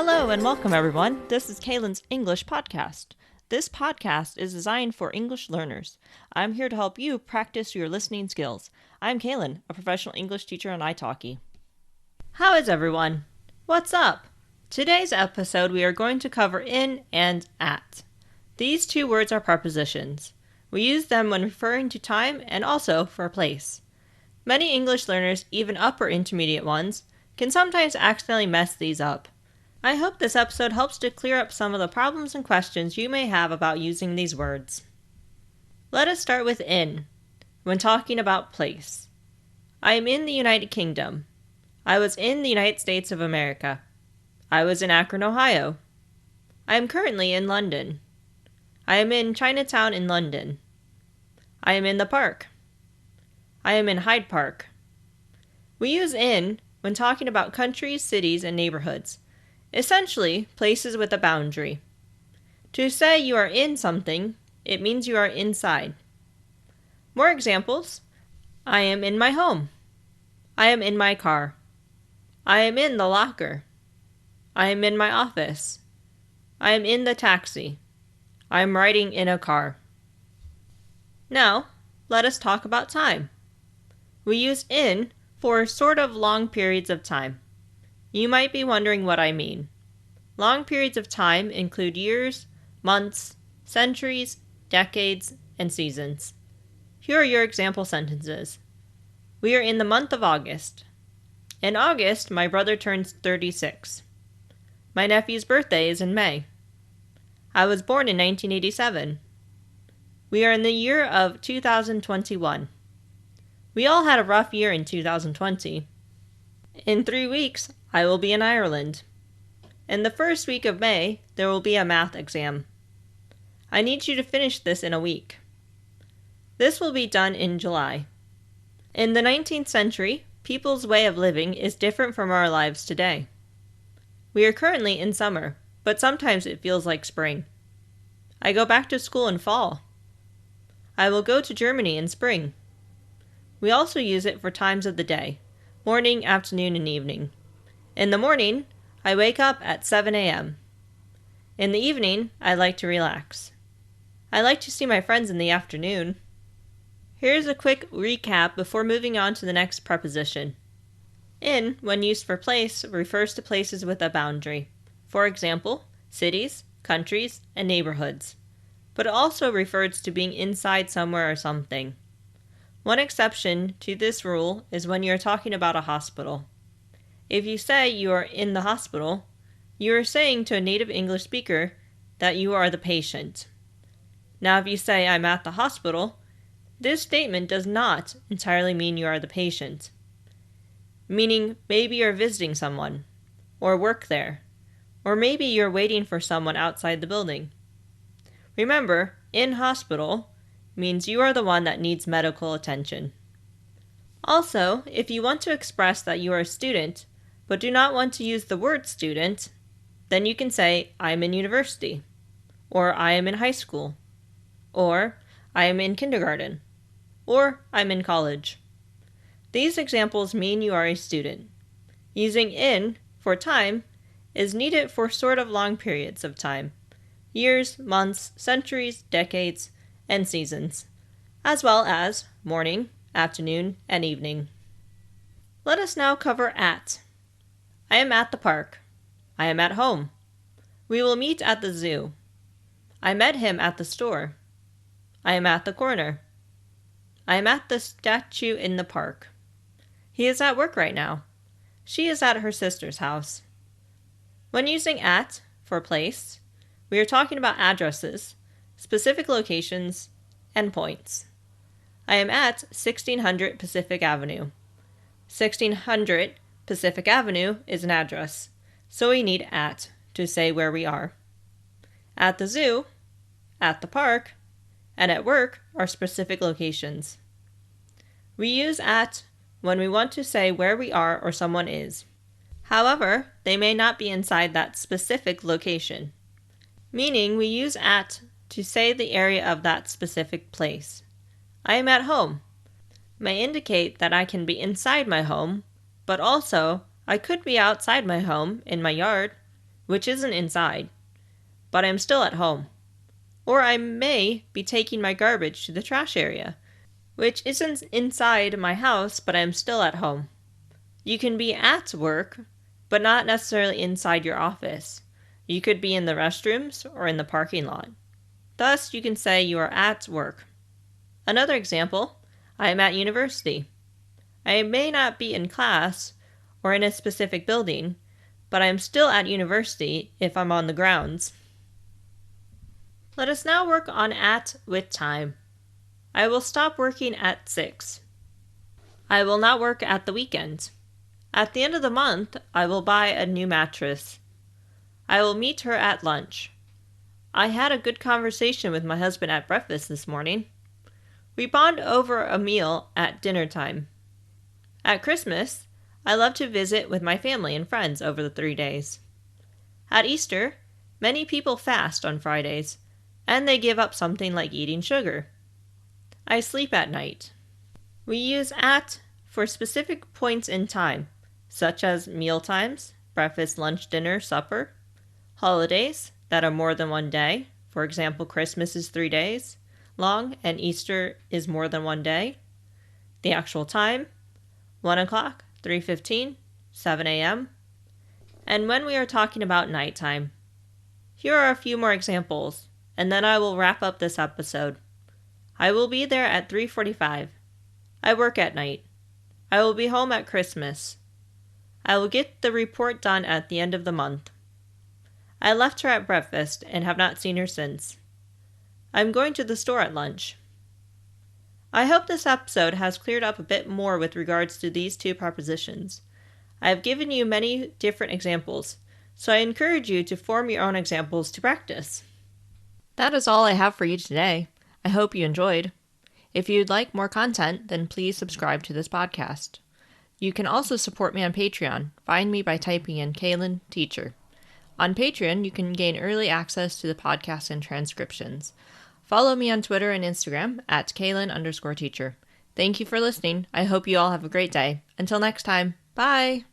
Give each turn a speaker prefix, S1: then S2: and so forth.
S1: Hello and welcome everyone. This is Kaylin's English podcast. This podcast is designed for English learners. I'm here to help you practice your listening skills. I'm Kaylin, a professional English teacher on italki. How is everyone? What's up? Today's episode we are going to cover in and at. These two words are prepositions. We use them when referring to time and also for place. Many English learners, even upper intermediate ones, can sometimes accidentally mess these up. I hope this episode helps to clear up some of the problems and questions you may have about using these words. Let us start with in, when talking about place. I am in the United Kingdom. I was in the United States of America. I was in Akron, Ohio. I am currently in London. I am in Chinatown in London. I am in the park. I am in Hyde Park. We use in when talking about countries, cities, and neighborhoods. Essentially, places with a boundary. To say you are in something, it means you are inside. More examples. I am in my home. I am in my car. I am in the locker. I am in my office. I am in the taxi. I am riding in a car. Now, let us talk about time. We use in for sort of long periods of time. You might be wondering what I mean. Long periods of time include years, months, centuries, decades, and seasons. Here are your example sentences. We are in the month of August. In August, my brother turns 36. My nephew's birthday is in May. I was born in 1987. We are in the year of 2021. We all had a rough year in 2020. In 3 weeks, I will be in Ireland. In the first week of May, there will be a math exam. I need you to finish this in a week. This will be done in July. In the 19th century, people's way of living is different from our lives today. We are currently in summer, but sometimes it feels like spring. I go back to school in fall. I will go to Germany in spring. We also use it for times of the day, morning, afternoon, and evening. In the morning, I wake up at 7 a.m. In the evening, I like to relax. I like to see my friends in the afternoon. Here's a quick recap before moving on to the next preposition. In, when used for place, refers to places with a boundary. For example, cities, countries, and neighborhoods. But it also refers to being inside somewhere or something. One exception to this rule is when you are talking about a hospital. If you say you are in the hospital, you are saying to a native English speaker that you are the patient. Now, if you say I'm at the hospital, this statement does not entirely mean you are the patient. Meaning, maybe you're visiting someone, or work there, or maybe you're waiting for someone outside the building. Remember, in hospital means you are the one that needs medical attention. Also, if you want to express that you are a student, but do not want to use the word student, then you can say, I am in university, or I am in high school, or I am in kindergarten, or I'm in college. These examples mean you are a student. Using in for time is needed for sort of long periods of time, years, months, centuries, decades, and seasons, as well as morning, afternoon, and evening. Let us now cover at. I am at the park. I am at home. We will meet at the zoo. I met him at the store. I am at the corner. I am at the statue in the park. He is at work right now. She is at her sister's house. When using at for place, we are talking about addresses, specific locations, and points. I am at 1600 Pacific Avenue. 1600 Pacific Avenue is an address, so we need at to say where we are. At the zoo, at the park, and at work are specific locations. We use at when we want to say where we are or someone is. However, they may not be inside that specific location, meaning we use at to say the area of that specific place. I am at home may indicate that I can be inside my home, but also I could be outside my home in my yard, which isn't inside, but I'm still at home. Or I may be taking my garbage to the trash area, which isn't inside my house, but I'm still at home. You can be at work, but not necessarily inside your office. You could be in the restrooms or in the parking lot. Thus, you can say you are at work. Another example, I am at university. I may not be in class or in a specific building, but I am still at university if I'm on the grounds. Let us now work on at with time. I will stop working at 6. I will not work at the weekend. At the end of the month, I will buy a new mattress. I will meet her at lunch. I had a good conversation with my husband at breakfast this morning. We bond over a meal at dinner time. At Christmas, I love to visit with my family and friends over the 3 days. At Easter, many people fast on Fridays, and they give up something like eating sugar. I sleep at night. We use at for specific points in time, such as meal times, breakfast, lunch, dinner, supper, holidays that are more than one day. For example, Christmas is 3 days long and Easter is more than 1 day. The actual time, 1 o'clock, 3:15, 7 a.m. And when we are talking about nighttime. Here are a few more examples, and then I will wrap up this episode. I will be there at 3:45. I work at night. I will be home at Christmas. I will get the report done at the end of the month. I left her at breakfast and have not seen her since. I'm going to the store at lunch. I hope this episode has cleared up a bit more with regards to these two prepositions. I have given you many different examples, so I encourage you to form your own examples to practice. That is all I have for you today. I hope you enjoyed. If you'd like more content, then please subscribe to this podcast. You can also support me on Patreon. Find me by typing in Kaylin Teacher. On Patreon, you can gain early access to the podcast and transcriptions. Follow me on Twitter and Instagram at Kaylin_teacher. Thank you for listening. I hope you all have a great day. Until next time, bye!